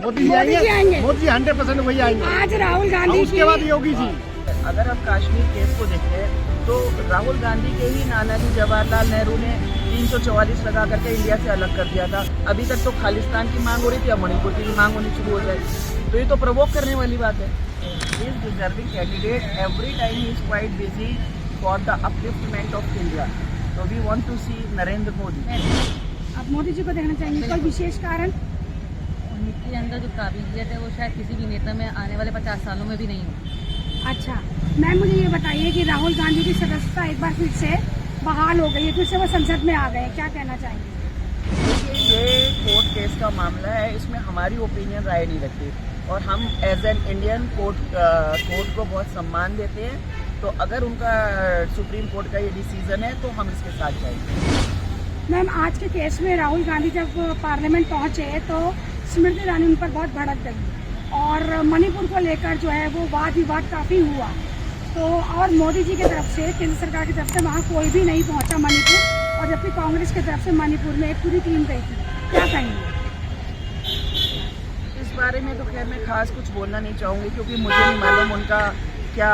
मोदी जी आएंगे। मोदी जी 100% वही आएंगे। आज राहुल गांधी उसके बाद योगी जी। अगर हम कश्मीर केस को देखें तो राहुल गांधी के ही नाना जी जवाहरलाल नेहरू ने 344 लगा करके इंडिया से अलग कर दिया था। अभी तक तो खालिस्तान की मांग हो रही थी, अब मणिपुर की भी मांग होनी शुरू हो जाए, तो ये तो प्रवोक करने वाली बात है। He is deserving candidate, every time he is quite busy for the upliftment of India, तो वी वांट टू सी नरेंद्र मोदी। अब मोदी जी को देखना चाहेंगे, कोई विशेष कारण? उनके अंदर जो काबिलियत है वो शायद किसी भी नेता में आने वाले 50 सालों में भी नहीं हो। अच्छा मैम, मुझे ये बताइए कि राहुल गांधी की सदस्यता एक बार फिर से बहाल हो गई है, फिर से वो संसद में आ गए, क्या कहना चाहेंगे? ये कोर्ट केस का मामला है, इसमें हमारी ओपिनियन राय नहीं रखती और हम एज एन इंडियन कोर्ट को बहुत सम्मान देते हैं, तो अगर उनका सुप्रीम कोर्ट का ये डिसीजन है तो हम इसके साथ जाएंगे। मैम, आज के केस में राहुल गांधी जब पार्लियामेंट पहुंचे तो स्मृति ईरानी उन पर बहुत भड़क गई और मणिपुर को लेकर जो है वो वाद विवाद काफी हुआ, तो और मोदी जी की तरफ से, केंद्र सरकार की तरफ से वहाँ कोई भी नहीं पहुंचा मणिपुर, और जबकि कांग्रेस की तरफ से मणिपुर में एक पूरी टीम गई थी, क्या कहेंगे? इस बारे में तो खैर मैं खास कुछ बोलना नहीं चाहूँगी क्योंकि मुझे नहीं मालूम उनका क्या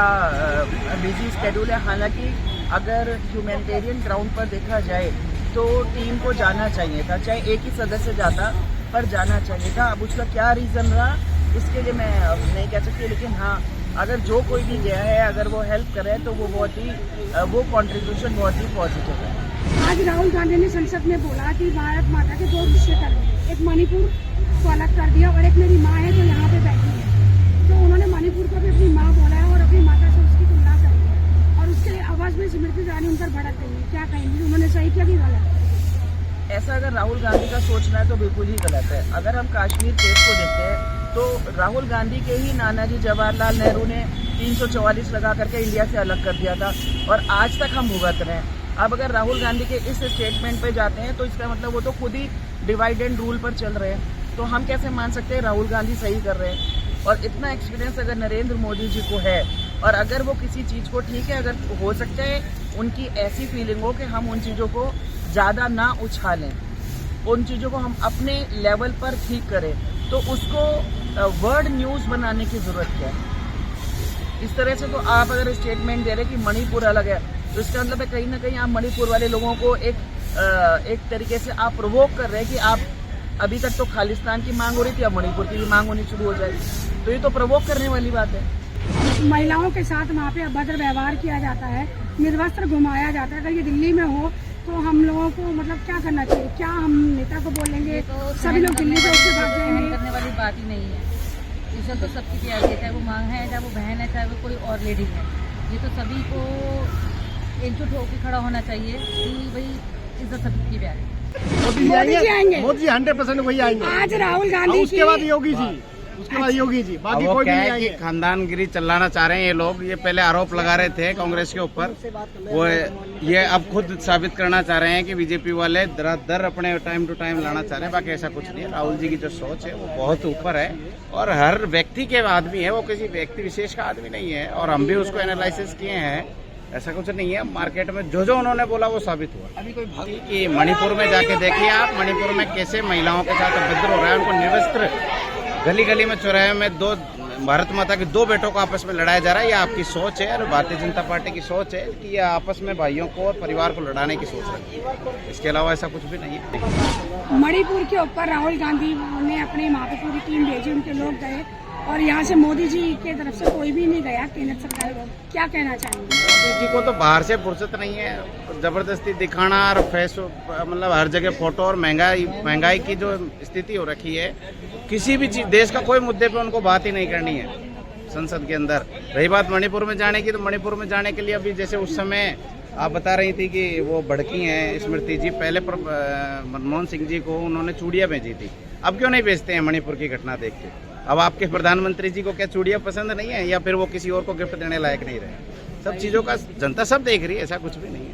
बिजी स्केड्यूल है। हालांकि अगर ह्यूमैनिटेरियन ग्राउंड पर देखा जाए तो टीम को जाना चाहिए था, चाहे एक ही सदस्य जाता पर जाना चाहिए था। अब उसका क्या रीज़न रहा इसके लिए मैं नहीं कह सकती, लेकिन हाँ अगर जो कोई भी गया है अगर वो हेल्प करे तो वो बहुत ही वो कॉन्ट्रीब्यूशन बहुत ही पॉजिटिव है। आज राहुल गांधी ने संसद में बोला कि भारत माता के दो विषय कर दिए, एक मणिपुर को अलग कर दिया और एक मेरी माँ है जो यहाँ पे बैठी है, तो उन्होंने मणिपुर को भी अपनी माँ बोला है और अपनी माता से उसकी तुलना करी है और उसके आवाज में स्मृति ईरानी उन पर भड़क गई है, क्या कहेंगे? उन्होंने सही किया कि गलत? ऐसा अगर राहुल गांधी का सोचना है तो बिल्कुल ही गलत है। अगर हम कश्मीर केस को देखते हैं तो राहुल गांधी के ही नाना जी जवाहरलाल नेहरू ने 344 लगा करके इंडिया से अलग कर दिया था और आज तक हम भुगत रहे हैं। अब अगर राहुल गांधी के इस स्टेटमेंट पे जाते हैं तो इसका मतलब वो तो खुद ही डिवाइड एंड रूल पर चल रहे हैं, तो हम कैसे मान सकते हैं राहुल गांधी सही कर रहे हैं? और इतना एक्सपीरियंस अगर नरेंद्र मोदी जी को है और अगर वो किसी चीज़ को ठीक है, अगर हो सकता है उनकी ऐसी फीलिंग हो कि हम उन चीज़ों को ज़्यादा ना उछालें, उन चीज़ों को हम अपने लेवल पर ठीक करें, तो उसको वर्ड न्यूज़ बनाने की ज़रूरत क्या है? इस तरह से तो आप अगर स्टेटमेंट दे रहे कि मणिपुर अलग है तो इसका मतलब है कहीं ना कहीं आप मणिपुर वाले लोगों को एक तरीके से आप प्रोवोक कर रहे हैं कि आप अभी तक तो खालिस्तान की मांग हो रही थी, अब मणिपुर की भी मांग होनी शुरू हो जाए, तो ये तो प्रोवोक करने वाली बात है। महिलाओं के साथ वहाँ पे अभद्र व्यवहार किया जाता है, निर्वस्त्र घुमाया जाता है, अगर ये दिल्ली में हो तो हम लोगों को मतलब क्या करना चाहिए? क्या हम नेता को बोलेंगे तो सभी लोग दिल्ली से उससे भाग सहन जाएंगे? करने वाली बात ही नहीं है, इज्जत तो सबकी प्यारी है, चाहे वो माँ है, चाहे वो बहन है, चाहे वो कोई और लेडी है। ये तो सभी को एकजुट होकर खड़ा होना चाहिए कि भाई इज्जत सबकी प्यारी है। मोदी जी आएंगे। मोदी जी 100% वही आएंगे। आज राहुल गांधी उसके बाद योगी जी, उसके बाद योगी जी, बाकी कोई भी नहीं आएंगे। खानदानगिरी चलाना चाह रहे हैं ये लोग, ये पहले आरोप लगा रहे थे कांग्रेस के ऊपर, वो ये अब खुद साबित करना चाह रहे हैं कि बीजेपी वाले दर अपने टाइम टू टाइम लाना चाह रहे हैं। बाकी ऐसा कुछ नहीं है। राहुल जी की जो सोच है वो बहुत ऊपर है और हर व्यक्ति के आदमी है, वो किसी व्यक्ति विशेष का आदमी नहीं है, और हम भी उसको एनालिसिस किए हैं। ऐसा कुछ नहीं है, मार्केट में जो उन्होंने बोला वो साबित हुआ। अभी कोई कि मणिपुर में जाके देखिए आप, मणिपुर में कैसे महिलाओं के साथ अभद्र हो रहा है, उनको निर्वस्त्र गली गली में चौराहे में दो भारत माता के दो बेटों को आपस में लड़ाया जा रहा है। ये आपकी सोच है और भारतीय जनता पार्टी की सोच है कि ये आपस में भाइयों को और परिवार को लड़ाने की सोच रखती है, इसके अलावा ऐसा कुछ भी नहीं है। मणिपुर के ऊपर राहुल गांधी ने अपनी वहाँ पे पूरी टीम भेजी, उनके लोग गए और यहाँ से मोदी जी की तरफ से कोई भी नहीं गया, केंद्र सरकार को क्या कहना चाहेंगे? मोदी जी को तो बाहर से फुर्सत नहीं है, जबरदस्ती दिखाना और मतलब हर जगह फोटो और महंगाई की जो स्थिति हो रखी है, किसी भी चीज देश का कोई मुद्दे पे उनको बात ही नहीं करनी है संसद के अंदर। रही बात मणिपुर में जाने की, तो मणिपुर में जाने के लिए अभी जैसे उस समय आप बता रही थी कि वो भड़की हैं स्मृति जी, पहले मनमोहन सिंह जी को उन्होंने चूड़ियाँ भेजी थी, अब क्यों नहीं भेजते हैं मणिपुर की घटना देख के? अब आपके प्रधानमंत्री जी को क्या चूड़ियाँ पसंद नहीं है या फिर वो किसी और को गिफ्ट देने लायक नहीं रहे? सब चीज़ों का जनता सब देख रही है, ऐसा कुछ भी नहीं है।